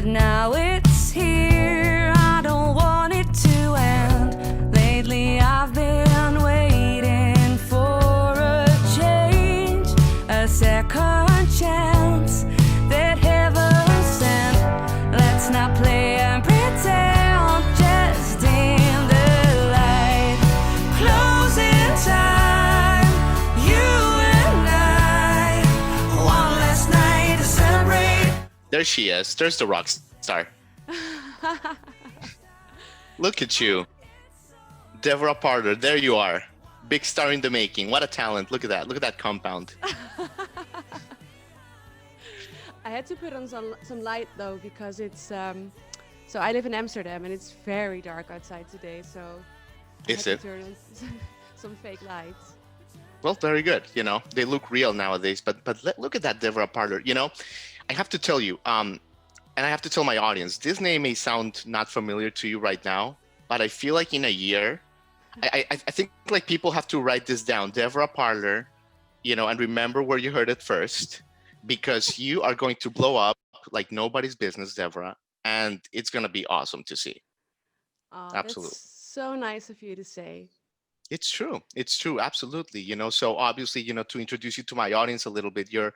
but now it's here. I don't want it to end. Lately I've been waiting for a change, a second chance that heaven sent. Let's not play and pretend, just dim the light. Closing time, you and I. One last night to celebrate. There she is. There's the rock star. Look at you. Deborah Parlor, there you are. Big star in the making. What a talent. Look at that. Look at that compound. I had to put on some light though, because it's so I live in Amsterdam and it's very dark outside today, so I Is had it? to turn on some fake lights. Well, very good. You know, they look real nowadays, but look at that Deborah Parlor. You know, I have to tell you, and I have to tell my audience, this name may sound not familiar to you right now, but I feel like in a year, I think like people have to write this down, Deborah Parlor, you know, and remember where you heard it first, because you are going to blow up like nobody's business, Deborah, and it's going to be awesome to see. Oh, Absolutely. that's so nice of you to say. It's true. It's true. Absolutely. You know, so obviously, you know, to introduce you to my audience a little bit, you're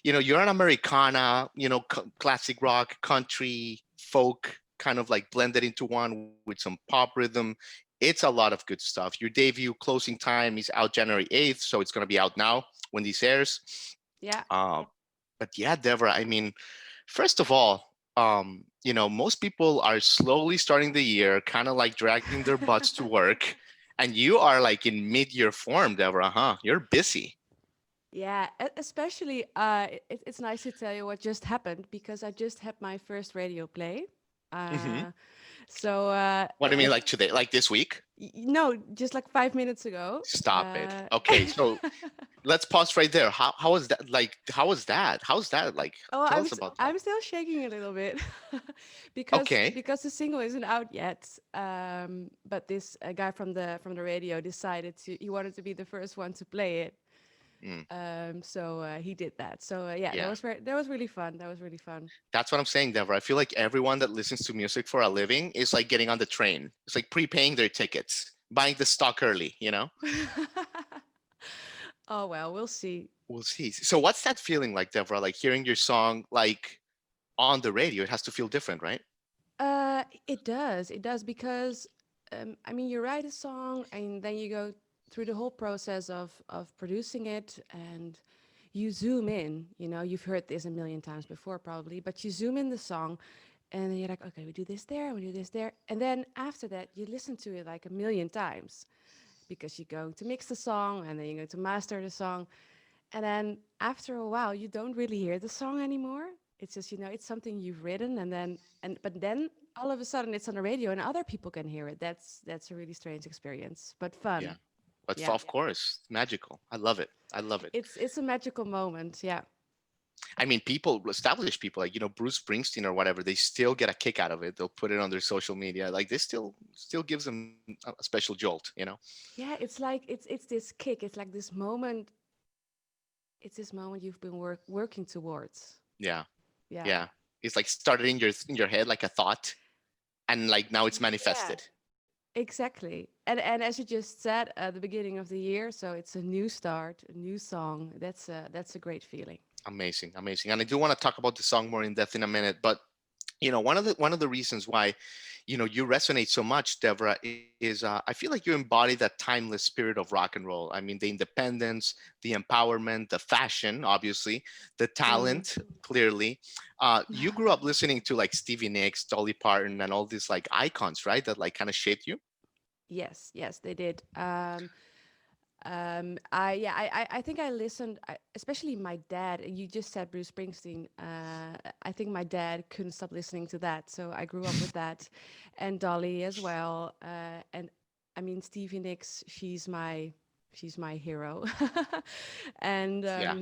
an Americana, you know, classic rock, country, folk, kind of like blended into one with some pop rhythm. It's a lot of good stuff. Your debut Closing Time is out January 8th, so it's going to be out now when this airs. Yeah. Um, but yeah, Deborah, I mean, first of all, you know, most people are slowly starting the year, kind of like dragging their butts to work. And you are like in mid-year form, Deborah, huh? You're busy. Yeah, especially it's nice to tell you what just happened, because I just had my first radio play. Hmm. Uh, so What do you mean, like today, like this week? no, just like 5 minutes ago. Stop it. Okay, so let's pause right there. How was that? Like, how was that? How's that? Like, Oh, tell us about that. I'm still shaking a little bit Okay. because the single isn't out yet. But this guy from the radio decided he wanted to be the first one to play it. Mm, So he did that. So yeah, yeah, that was really fun. That was really fun. that's what I'm saying, Deborah. I feel like everyone that listens to music for a living is like getting on the train. It's like prepaying their tickets, buying the stock early, you know? Oh well, we'll see. We'll see. So what's that feeling like, Deborah? Like hearing your song like on the radio, it has to feel different, right? It does. It does because I mean, you write a song and then you go through the whole process of producing it, and you zoom in. You know, you've heard this a million times before probably, but you zoom in the song, and then you're like, okay, we do this there, we do this there, and then after that, you listen to it like a million times because you're going to mix the song and then you're going to master the song, and then after a while, you don't really hear the song anymore. It's just, it's something you've written, and but then all of a sudden it's on the radio and other people can hear it. That's a really strange experience, but Yeah. fun. But Yeah. of course, magical. I love it. I love it. It's a magical moment. Yeah. I mean, people, established people like, you know, Bruce Springsteen or whatever, they still get a kick out of it. They'll put it on their social media. Like this still gives them a special jolt, you know? Yeah, it's like it's this kick. It's like this moment. It's this moment you've been working towards. Yeah. Yeah. Yeah. It's like started in your head like a thought, and like now it's Yeah. manifested. Exactly. And as you just said at the beginning of the year, so it's a new start, a new song. That's a great feeling. Amazing, amazing. And I do want to talk about the song more in depth in a minute, but you know, one of the reasons why, you know, you resonate so much, Deborah, is I feel like you embody that timeless spirit of rock and roll. I mean, the independence, the empowerment, the fashion, obviously, the Mm. talent, clearly. You grew up listening to like Stevie Nicks, Dolly Parton, and all these like icons, right? That like kind of shaped you. Yes, yes, they did. I think I listened, especially my dad. You just said Bruce Springsteen. I think my dad couldn't stop listening to that, so I grew up with that, and Dolly as well. And I mean Stevie Nicks, she's my hero, and Yeah.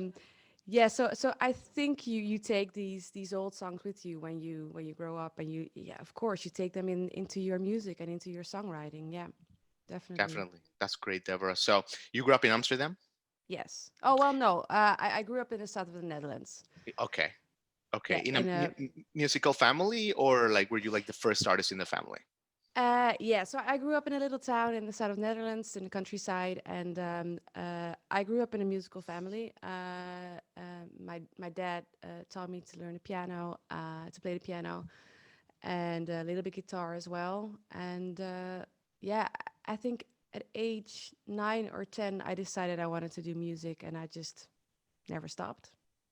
yeah. So I think you take these old songs with you when you grow up, and yeah, of course you take them into your music and into your songwriting. Yeah, definitely. Definitely. That's great, Deborah. So you grew up in Amsterdam? Yes. Oh, well, no. I grew up in the south of the Netherlands. Okay. Okay, Yeah, in a in a musical family, or like were you like the first artist in the family? yeah, so I grew up in a little town in the south of Netherlands, in the countryside, and I grew up in a musical family. My dad taught me to learn the piano, to play the piano, and a little bit guitar as well. And yeah, I think at age 9 or 10, I decided I wanted to do music, and I just never stopped.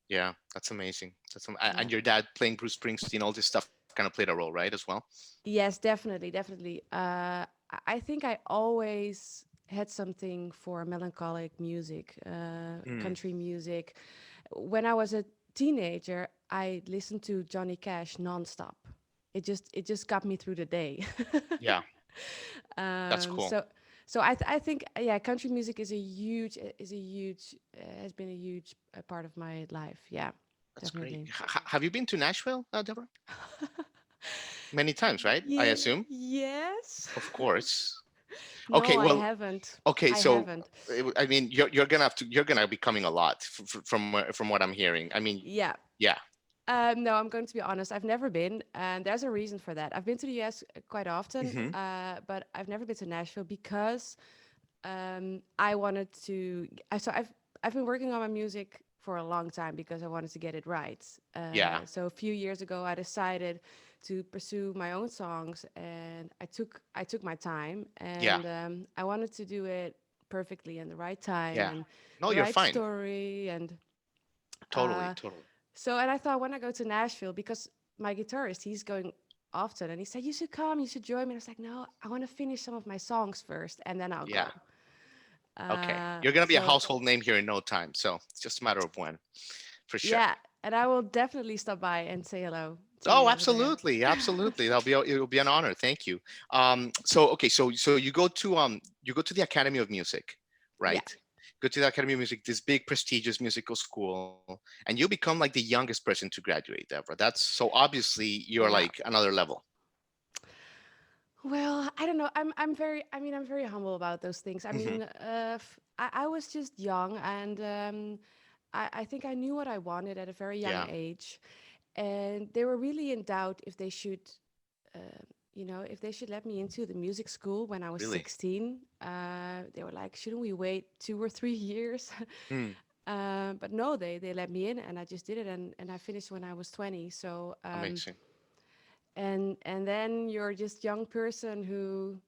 Yeah, that's amazing. Yeah. And your dad playing Bruce Springsteen, all this stuff kind of played a role, right, as well? Yes, definitely, definitely. I think I always had something for melancholic music, Mm, country music. When I was a teenager, I listened to Johnny Cash nonstop. It just got me through the day. yeah, that's um, cool. so so I think yeah, country music is a huge has been a huge part of my life. Yeah, That's great. definitely. Have you been to Nashville, Deborah? Many times, right? I Yeah, assume. yes. Of course. No, Okay, I well, haven't. okay, I so haven't. I mean, you're gonna have to you're gonna be coming a lot from what I'm hearing. I mean, Yeah. yeah. No, I'm going to be honest. I've never been, and there's a reason for that. I've been to the US quite often, Hmm. but I've never been to Nashville because I wanted to. I've been working on my music for a long time because I wanted to get it right. Yeah, So a few years ago, I decided to pursue my own songs, and I took my time, yeah, and I wanted to do it perfectly and the right time yeah. and No, the you're right fine. story and Totally, uh, totally. so, and I thought when I go to Nashville, because my guitarist, he's going often, and he said, "You should come, you should join me." And I was like, "No, I want to finish some of my songs first, and then I'll Yeah. go." Okay. You're gonna be a So, household name here in no time, so it's just a matter of when, for sure. yeah, and I will definitely stop by and say hello to Oh, you over there. absolutely, absolutely. It'll be an honor. Thank you. So okay, so you go to the Academy of Music, Yeah, right? Go to the Academy of Music, this big prestigious musical school, and you become like the youngest person to graduate, Deborah. That's so obviously you're yeah. like another level. Well, I don't know. I'm very humble about those things. I Hmm. mean, I was just young, and I think I knew what I wanted at a very young Yeah, age, and they were really in doubt if they should, if they should let me into the music school when I was really. 16. They were like, shouldn't we wait 2 or 3 years? Hmm. But no, they let me in, and I just did it, and I finished when I was 20. So, Amazing. and then you're just young person who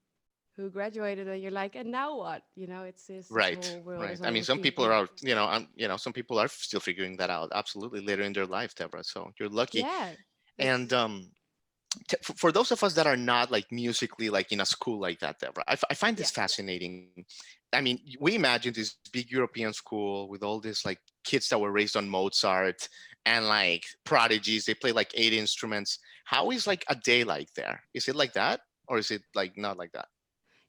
graduated, and you're like, and now what? It's this Right, whole world right. is I mean, always some being people are, some people are still figuring that out absolutely later in their life, Deborah. So you're lucky. yeah. And It's for those of us that are not like musically like in a school like that, Deborah, I find Yeah. this fascinating. I mean, we imagine this big European school with all these like kids that were raised on Mozart and like prodigies. They play like 8 instruments. How is like a day like there? Is it like that, or is it like not like that?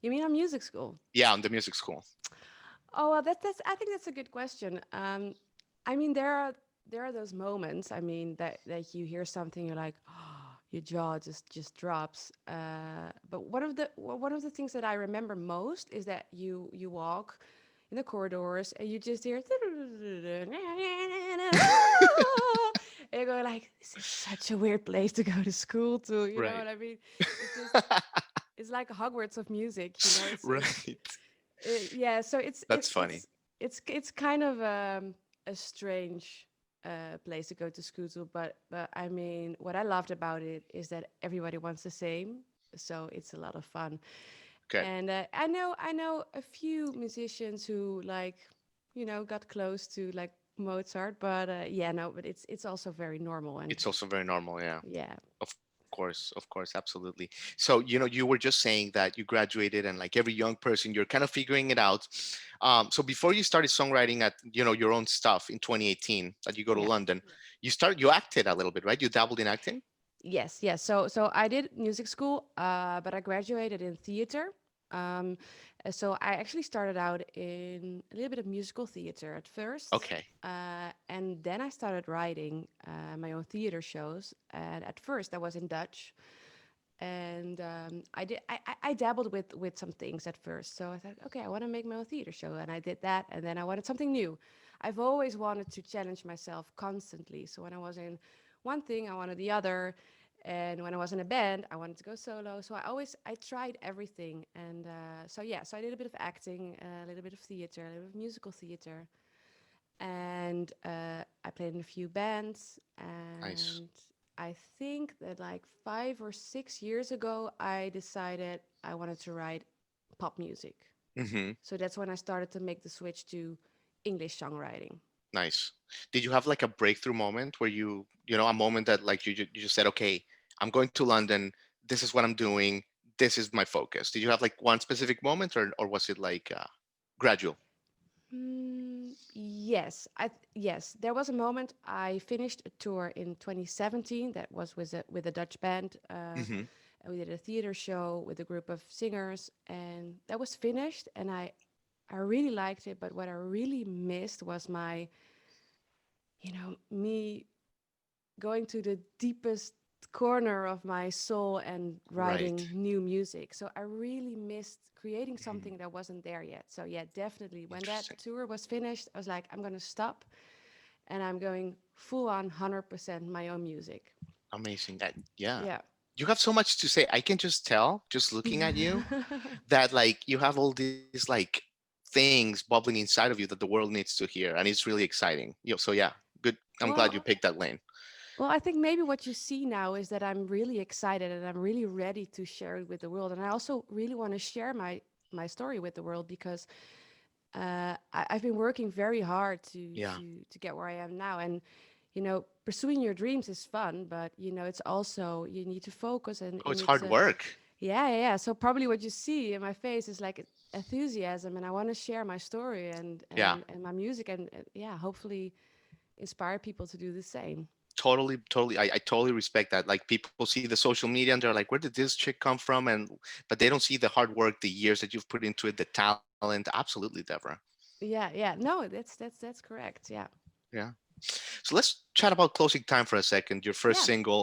You mean a music school? Yeah, on the music school. Oh, well, that's. I think that's a good question. I mean, there are those moments. I mean, that you hear something, you're like, oh, your jaw just drops. But one of the things that I remember most is that you walk in the corridors and you just hear, and you go like, this is such a weird place to go to school to. You know Right. what I mean? It's just it's like Hogwarts of music. It's Right. yeah, so it's That's it's funny. it's it's kind of a strange place to go to school to, but I mean, what I loved about it is that everybody wants the same, so it's a lot of fun. Okay. And I know a few musicians who like got close to like Mozart, but yeah, no, but it's also very normal and It's also very normal. Yeah. yeah. Of course, absolutely. So, you were just saying that you graduated and like every young person, you're kind of figuring it out. So before you started songwriting at, your own stuff in 2018, that you go to Yeah. London, you acted a little bit, right? You dabbled in acting? Yes, yes. So I did music school, but I graduated in theater. Um, so I actually started out in a little bit of musical theater at first, Okay. and then I started writing my own theater shows. And at first, I was in Dutch, and I dabbled with some things at first. So I thought, okay, I want to make my own theater show, and I did that. And then I wanted something new. I've always wanted to challenge myself constantly. So when I was in one thing, I wanted the other. And when I was in a band, I wanted to go solo. So I tried everything. And so I did a bit of acting, a little bit of theater, a little bit of musical theater. And I played in a few bands. Nice. And I think that like 5 or 6 years ago, I decided I wanted to write pop music. Hmm. So that's when I started to make the switch to English songwriting. Nice. Did you have like a breakthrough moment where a moment that like you just said, okay, I'm going to London. This is what I'm doing. This is my focus. Did you have like one specific moment, or was it like gradual? Yes, yes. There was a moment I finished a tour in 2017 that was with a Dutch band. Hmm. And we did a theater show with a group of singers, and that was finished. And I really liked it, but what I really missed was me going to the deepest corner of my soul and Right. writing new music. So I really missed creating Mhm. something that wasn't there yet. So yeah, definitely when that Interesting. tour was finished, I was like, I'm going to stop and I'm going full on 100% my own music. Amazing. That, yeah. Yeah. You have so much to say. I can just tell, just looking at you, that like you have all these like things bubbling inside of you that the world needs to hear, and it's really exciting. So yeah, good. I'm glad you well, picked that lane. well, I think maybe what you see now is that I'm really excited and I'm really ready to share it with the world. And I also really want to share my story with the world because I've been working very hard Yeah. to get where I am now. And pursuing your dreams is fun, but it's also you need to focus Oh, and it's it's hard a work. yeah, yeah, yeah. So probably what you see in my face is like enthusiasm, and I want to share my story Yeah. and my music, and yeah, hopefully inspire people to do the same. Totally, totally. I totally respect that. Like people see the social media and they're like, where did this chick come from? But they don't see the hard work, the years that you've put into it, the talent. Absolutely, Deborah. Yeah, yeah. No, that's correct. Yeah, Yeah. So let's chat about closing time for a second. Your first yeah. single,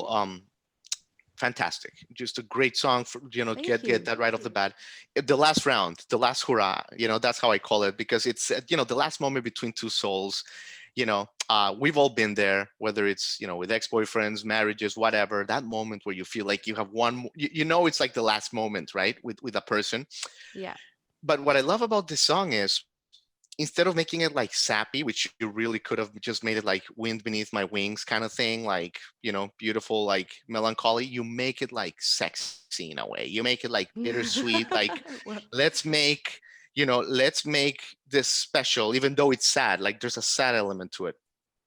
fantastic, just a great song for Thank get you. that right off the bat. The last round, the last hurrah, that's how I call it, because it's the last moment between two souls. We've all been there, whether it's with ex-boyfriends, marriages, whatever, that moment where you feel like you have it's like the last moment, right, with a person. Yeah. But what I love about this song is, instead of making it like sappy, which you really could have just made it like wind beneath my wings kind of thing, like beautiful, like melancholy, you make it like sexy in a way. You make it like bittersweet, like Well, let's make this special, even though it's sad, like there's a sad element to it.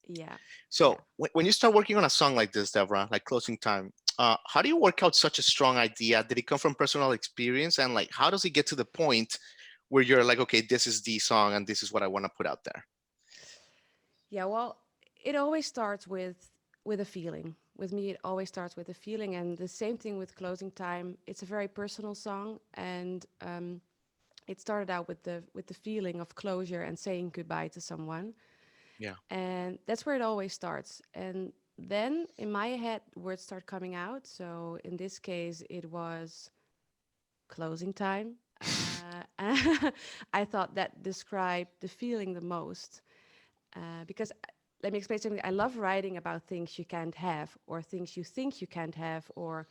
yeah, yeah. So when you start working on a song like this, Deborah, like Closing Time, how do you work out such a strong idea? Did it come from personal experience? And like, how does it get to the point where you're like, okay, this is the song and this is what I want to put out there? Yeah, well, it always starts with a feeling. With me, it always starts with a feeling, and the same thing with Closing Time. It's a very personal song, and it started out with the feeling of closure and saying goodbye to someone, Yeah. and that's where it always starts. And then in my head, words start coming out. So in this case, it was Closing Time. I thought that described the feeling the most because let me explain something. I love writing about things you can't have or things you think you can't have or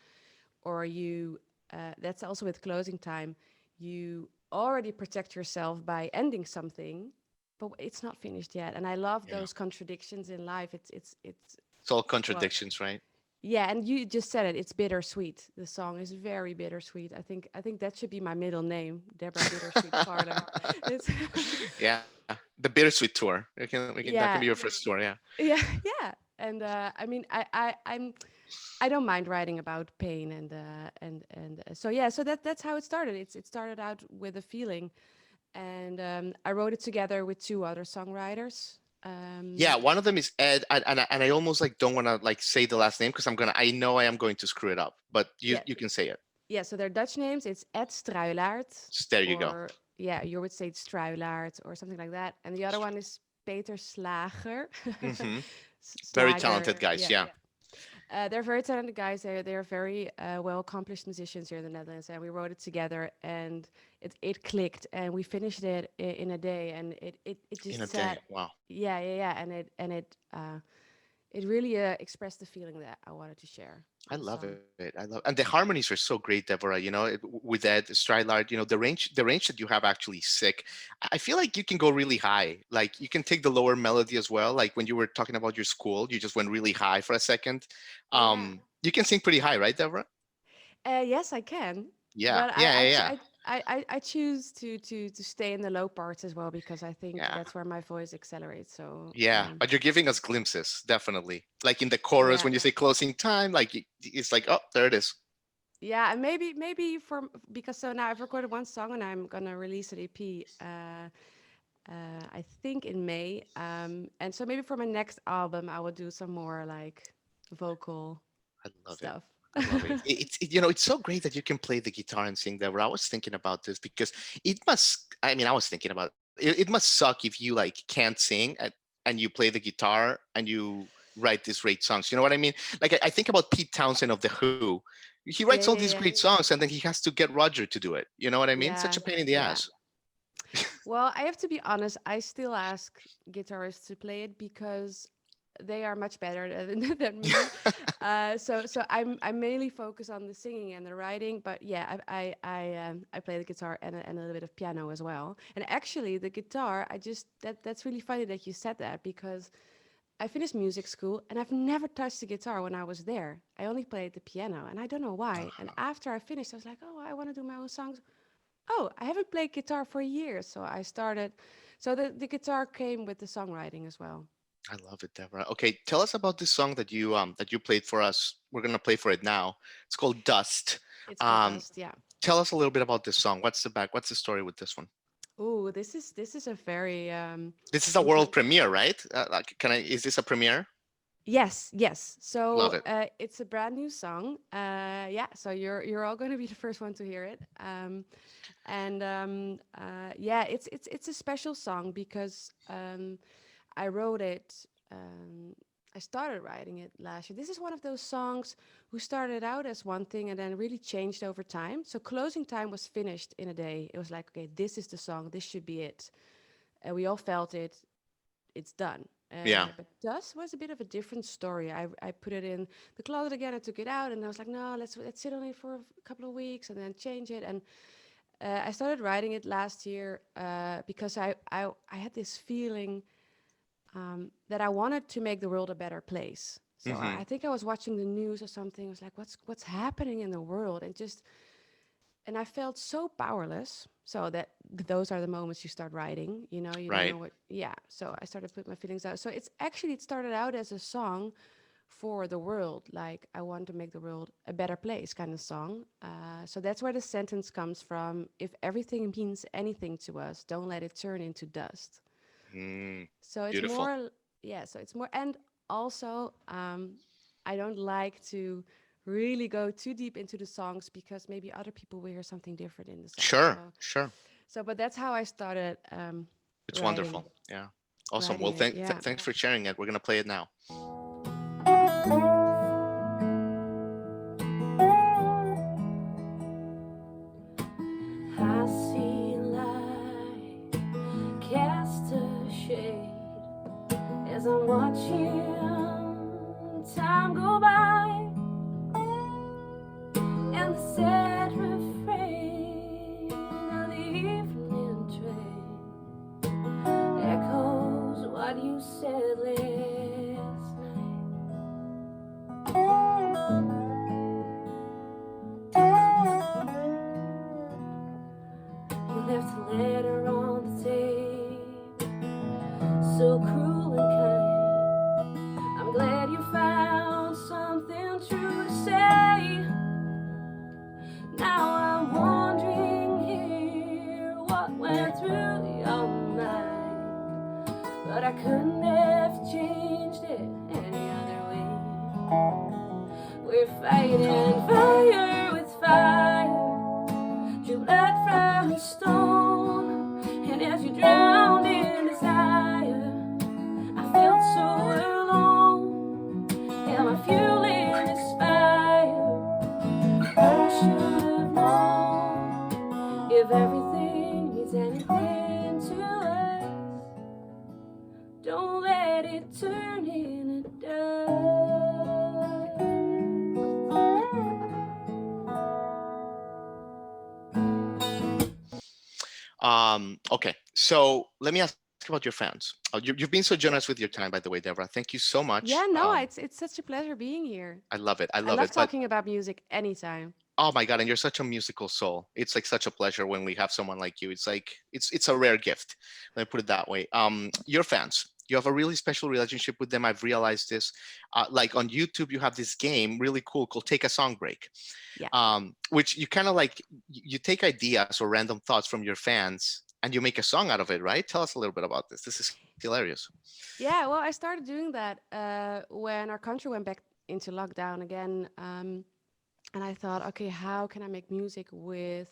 you. That's also with Closing Time. You already protect yourself by ending something, but it's not finished yet. And I love Yeah. those contradictions in life. It's It's all well, contradictions, right? yeah. And you just said it. It's bittersweet. The song is very bittersweet. I think that should be my middle name, Deborah Bittersweet Parlor. It's Yeah. The bittersweet tour. That can be your first yeah, tour. Yeah. yeah, yeah. And I mean, I don't mind writing about pain and so yeah. So that's how it started. It started out with a feeling, and I wrote it together with two other songwriters. Yeah. Um, One of them is Ed, and I almost like don't want to like say the last name because I know I am going to screw it up, but you yeah, you can say it. yeah. So their Dutch names. It's Ed Struilaert, Just there you go. or yeah, you would say Struilaert or something like that. And the other one is Peter Slager. Hmm. Very Slager. talented guys. Yeah. Yeah. They're very talented guys. They're very well accomplished musicians here in the Netherlands, and we wrote it together, and it clicked, and we finished it in a day, and it In a just day. said, Wow. yeah, yeah, yeah, and it it really expressed the feeling that I wanted to share I on the love song. it. And the harmonies are so great, Deborah. With that Strylard, the range that you have actually sick. I feel like you can go really high. Like you can take the lower melody as well. Like when you were talking about your school, you just went really high for a second. Yeah. You can sing pretty high, right, Deborah? Yes, I can, Yeah, but yeah, yeah, yeah. I choose to stay in the low parts as well because I think Yeah. that's where my voice accelerates. So Yeah, but you're giving us glimpses, definitely. Like in the chorus, yeah, when you say closing time, like it's like, oh, there it is. yeah, and maybe for because so now I've recorded one song and I'm gonna release an EP. I think in May. And so maybe for my next album, I will do some more like vocal I love it. stuff. I love it. It's so great that you can play the guitar and sing that. Where I was thinking about this because it must. I mean, I was thinking about it. It must suck if you like can't sing and you play the guitar and you write these great songs. You know what I mean? Like I think about Pete Townsend of the Who. He writes all Yeah, these yeah, great yeah, songs and then he has to get Roger to do it. You know what I mean? Such a yeah, pain in the yeah. ass. Well, I have to be honest. I still ask guitarists to play it because they are much better than me. So I mainly focus on the singing and the writing. But yeah, I play the guitar and a little bit of piano as well. And actually, the guitar, that's really funny that you said that because I finished music school and I've never touched the guitar when I was there. I only played the piano and I don't know why. And after I finished, I was like, oh, I want to do my own songs. Oh, I haven't played guitar for years. So I started. So the guitar came with the songwriting as well. I love it, Deborah. Okay, tell us about this song that you played for us. We're gonna play for it now. It's called Dust. It's called Um, Dust, yeah. tell us a little bit about this song. What's the story with this one? Oh, this is a very This is a world important. premiere, right? Like, is this a premiere? Yes, yes. So Love it. it's a brand new song. Yeah. So you're all going to be the first one to hear it. And yeah, it's a special song because I wrote it. I started writing it last year. This is one of those songs who started out as one thing and then really changed over time. So closing time was finished in a day. It was like, okay, this is the song. This should be it. And we all felt it. It's done. Yeah. But Dust was a bit of a different story. I put it in the closet again. I took it out, and I was like, no, let's sit on it for a couple of weeks and then change it. And I started writing it last year because I had this feeling that I wanted to make the world a better place. So Hmm. I think I was watching the news or something. I was like, what's happening in the world? And I felt so powerless. So that those are the moments you start writing. You don't Right. know what. Yeah. So I started putting my feelings out. So it started out as a song for the world, like I want to make the world a better place, kind of song. So that's where the sentence comes from. If everything means anything to us, don't let it turn into dust. Mm, So it's beautiful. more, yeah. So it's more, and also I don't like to really go too deep into the songs because maybe other people will hear something different in the song. Sure. Sure. But that's how I started It's writing wonderful. Yeah. Awesome. Well, writing it. Yeah. thanks for sharing it. We're gonna play it now. I see light cast a shade as I'm watching time go by, and the sad refrain of the evening train echoes what you said last night. You left a letter on the tape, so cruel and kind. I'm glad you found something true to say. Now I'm wondering here what went through your mind, but I couldn't have changed it any other way. We're fighting fire with fire, drew blood from stone, and as you drowned in desire, I felt so alone. Am I fueling this fire? I should have known. If everything means anything to us, don't let it turn into dust. Okay, so let me ask about your fans. You've been so generous Yeah. with your time, by the way, Deborah. Thank you so much. Yeah, no, it's such a pleasure being here. I love it. I I love love it. But talking about music anytime. oh my God, and you're such a musical soul. It's like such a pleasure when we have someone like you. It's like it's a rare gift. Let me put it that way. Your fans. You have a really special relationship with them. I've realized this. Like on YouTube, you have this game, really cool, called Take a Song Break, Yeah. which you kind of like you take ideas or random thoughts from your fans and you make a song out of it, right? Tell us a little bit about this. This is hilarious. Yeah, well, I started doing that when our country went back into lockdown again. And I thought, okay, how can I make music with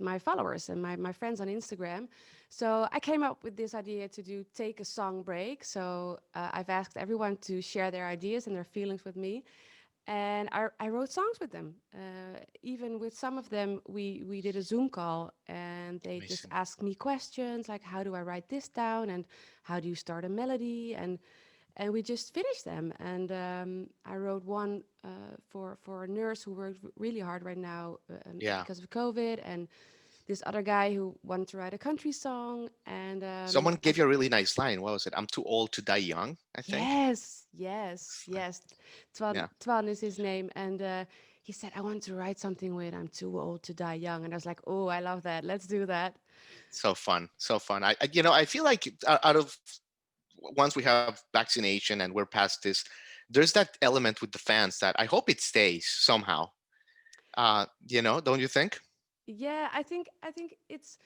my followers and my friends on Instagram? So I came up with this idea to do take a song break. So I've asked everyone to share their ideas and their feelings with me, and I wrote songs with them. Even with some of them, we did a Zoom call, and they just Amazing. asked me questions like, how do I write this down, and how do you start a melody, and we just finished them. And I wrote one for a nurse who worked really hard right now Yeah. because of COVID, and this other guy who wanted to write a country song, and Someone gave you a really nice line. What was it? I'm too old to die young, I think. yes, yes, It's like, yes. Twan yeah. Twan is his name, and he said, "I want to write something with 'I'm too old to die young,'" and I was like, "Oh, I love that. Let's do that." So fun. So fun. I feel like out of once we have vaccination and we're past this, there's that element with the fans that I hope it stays somehow. Don't you think? Yeah, I think it's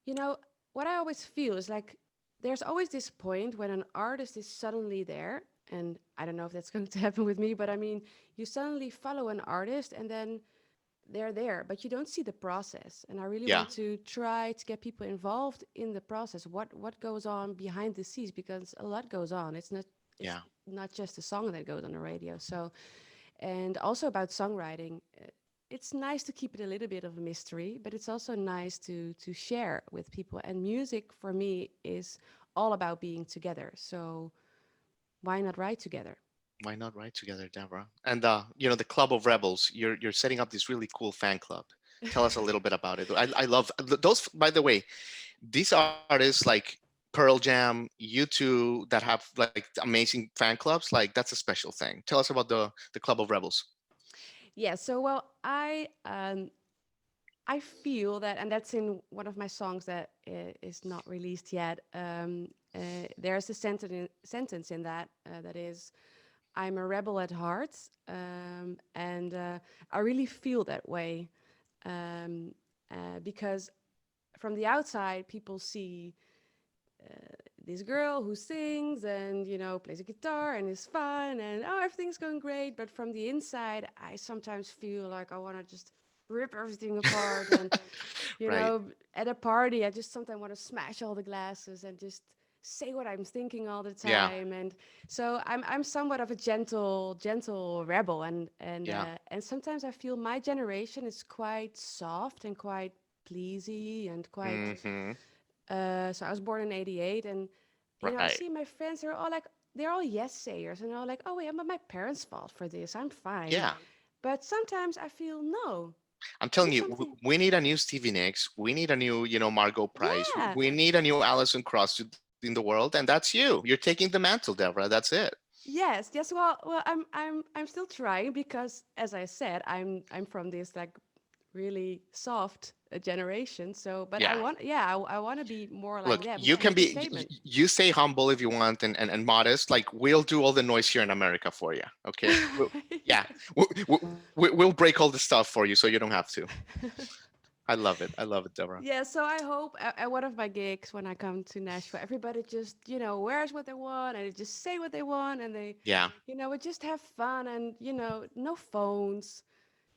you know what I always feel is like there's always this point when an artist is suddenly there, and I don't know if that's going to happen with me, but I mean, you suddenly follow an artist and then they're there, but you don't see the process. And I really Yeah. want to try to get people involved in the process. What goes on behind the scenes, because a lot goes on. It's Yeah. not just a song that goes on the radio. So, and also about songwriting. It's nice to keep it a little bit of a mystery, but it's also nice to share with people. And music for me is all about being together. So why not write together? Why not write together, Deborah? And the Club of Rebels. You're setting up this really cool fan club. Tell us a little bit about it. I love those. By the way, these artists like Pearl Jam, U2 that have like amazing fan clubs. Like that's a special thing. Tell us about the Club of Rebels. Yeah. So well, I feel that, and that's in one of my songs that is not released yet. There's a sentence in that that is, "I'm a rebel at heart," and I really feel that way um, because from the outside, people see this girl who sings and plays a guitar and is fun and oh, everything's going great. But from the inside, I sometimes feel like I want to just rip everything apart and Right. at a party, I just sometimes want to smash all the glasses and just say what I'm thinking all the Yeah. time. And so I'm somewhat of a gentle rebel, Yeah. and sometimes I feel my generation is quite soft and quite pleasy and quite. Hmm. So I was born in '88, and I Right. see my friends. They're all yes sayers, and they're like, "Oh wait, I'm my parents' fault for this. I'm fine." Yeah. But sometimes I feel no. I'm telling Do you, something. we need a new Stevie Nicks. We need a new, Margot Price. Yeah. We need a new Alison Krauss in the world, and that's you. You're taking the mantle, Deborah. That's it. Yes. Yes. Well, I'm still trying because, as I said, I'm from this like really soft generation. So, but I Yeah. want, yeah, I want to be more like Look, them you and can make a be, statement. you stay humble if you want and modest. Like, we'll do all the noise here in America for you. Okay. Yeah. Yes. We'll break all the stuff for you so you don't have to. I love it. I love it, Deborah. Yeah, so I hope at one of my gigs when I come to Nashville, everybody just, wears what they want and they just say what they want and they, Yeah. we just have fun and, no phones,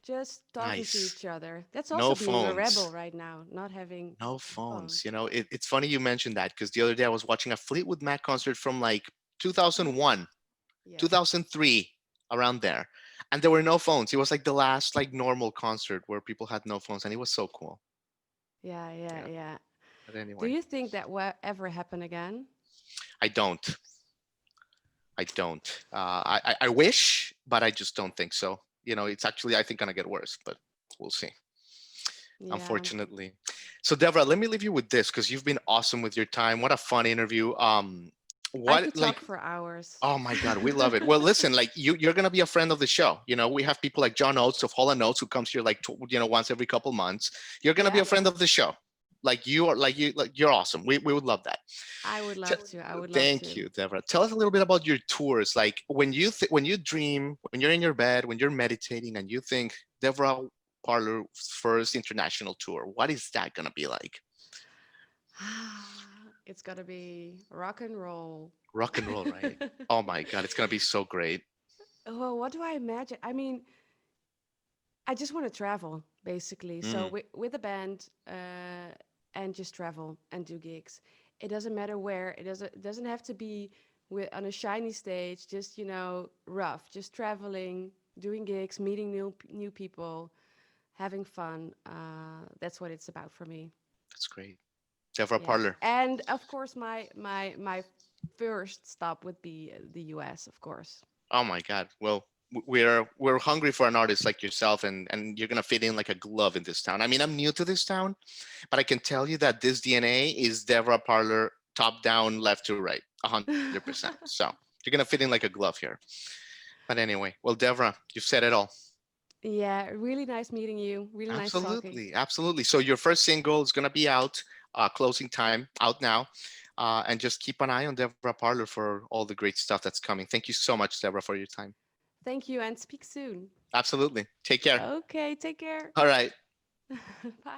just talking to Nice. each other. That's No also being a rebel phones. right now, not having No a phone. phones. It's funny you mentioned that because the other day I was watching a Fleetwood Mac concert from like 2001, Yeah. 2003, around there. And there were no phones. It was like the last like normal concert where people had no phones and it was so cool. Yeah, yeah, Yeah. yeah. But Do anyway, you think that will ever happen again? I don't. I don't. I wish, but I just don't think so. It's actually, I think, gonna get worse, but we'll see. Yeah. unfortunately. So Deborah, let me leave you with this because you've been awesome with your time. What a fun interview. I What could like talk for hours. Oh my God, we love it. Well, listen, like you're gonna be a friend of the show. You know, we have people like John Oates of Holland Oates who comes here like once every couple months. You're gonna be Yeah, a friend of the show. Like you're awesome. We would love that. I would T- love to. I would love Thank to. you, Deborah. Tell us a little bit about your tours. Like when you dream, when you're in your bed, when you're meditating, and you think Deborah Parlor's first international tour. What is that gonna be like? It's gonna be rock and roll. Rock and roll, right? Oh my God, it's gonna be so great. Well, what do I imagine? I mean, I just want to travel, basically. So Mm, with a band, and just travel and do gigs. It doesn't matter where. It doesn't have to be on a shiny stage. Just rough. Just traveling, doing gigs, meeting new people, having fun. That's what it's about for me. that's great. Deborah Yeah, Parlor. and of course, my first stop would be the U.S. Of course. Oh my God. Well, we're hungry for an artist like yourself, and you're gonna fit in like a glove in this town. I mean, I'm new to this town, but I can tell you that this DNA is Deborah Parlor, top down, left to right, 100%. So you're gonna fit in like a glove here. But anyway, well, Deborah, you've said it all. Yeah, really nice meeting you. Really nice talking. Absolutely, absolutely. So your first single is gonna be out, closing time, out now. And just keep an eye on Deborah Parlor for all the great stuff that's coming. Thank you so much, Deborah, for your time. Thank you and speak soon. Absolutely. Take care. Okay, take care. All right. Bye.